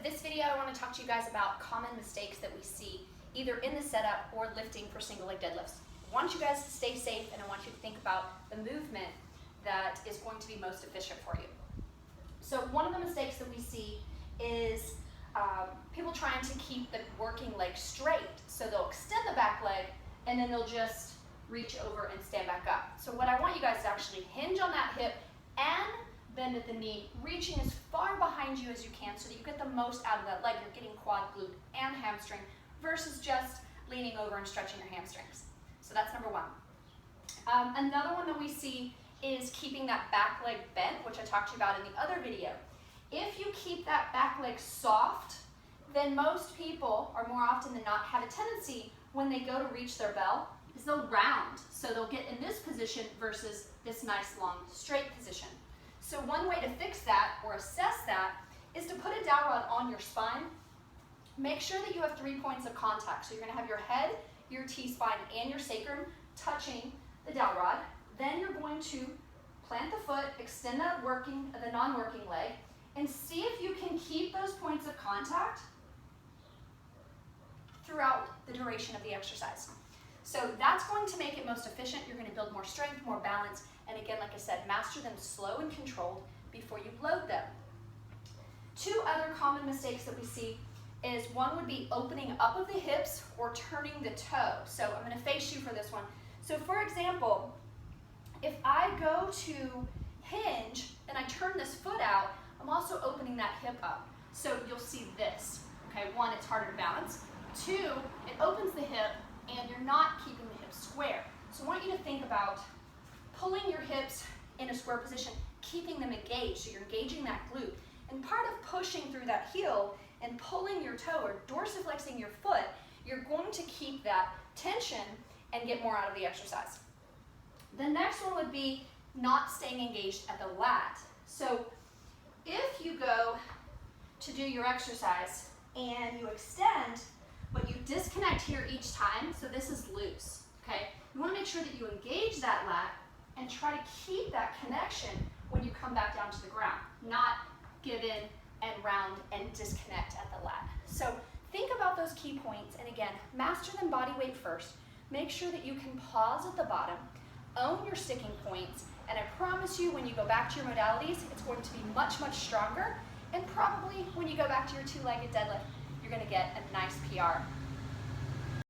this video I want to talk to you guys about common mistakes that we see either in the setup or lifting for single leg deadlifts. I want you guys to stay safe and I want you to think about the movement that is going to be most efficient for you. So one of the mistakes that we see is people trying to keep the working leg straight. So they'll extend the back leg and then they'll just reach over and stand back up. So what I want you guys to actually hinge on that hip and bend at the knee, reaching as far behind you as you can so that you get the most out of that leg. You're getting quad, glute, and hamstring versus just leaning over and stretching your hamstrings. So that's number one. Another one that we see is keeping that back leg bent, which I talked to you about in the other video. If you keep that back leg soft, then most people, or more often than not, have a tendency when they go to reach their bell, is they'll round. So they'll get in this position versus this nice long straight position. So one way to fix that or assess that is to put a dowel rod on your spine. Make sure that you have 3 points of contact. So you're going to have your head, your T-spine, and your sacrum touching the dowel rod. Then you're going to plant the foot, extend the non-working leg, and see if you can keep those points of contact throughout the duration of the exercise. So that's going to make it most efficient. You're going to build more strength, more balance, and again, like I said, master them slow and controlled before you load them. Two other common mistakes that we see is one would be opening up of the hips or turning the toe. So I'm going to face you for this one. So for example, if I go to hinge and I turn this foot out, I'm also opening that hip up. So you'll see this. Okay, one, it's harder to balance. Two, it opens the hip and you're not keeping the hips square. So I want you to think about pulling your hips in a square position, keeping them engaged, so you're engaging that glute. And part of pushing through that heel and pulling your toe or dorsiflexing your foot, you're going to keep that tension and get more out of the exercise. The next one would be not staying engaged at the lat. So if you go to do your exercise and you extend, but you disconnect here each time, so this is loose, okay? You want to make sure that you engage that lat and try to keep that connection when you come back down to the ground, not give in and round and disconnect at the lat. So think about those key points, and again, master them body weight first. Make sure that you can pause at the bottom, own your sticking points, and I promise you when you go back to your modalities, it's going to be much, much stronger, and probably when you go back to your two-legged deadlift, you're going to get a nice PR.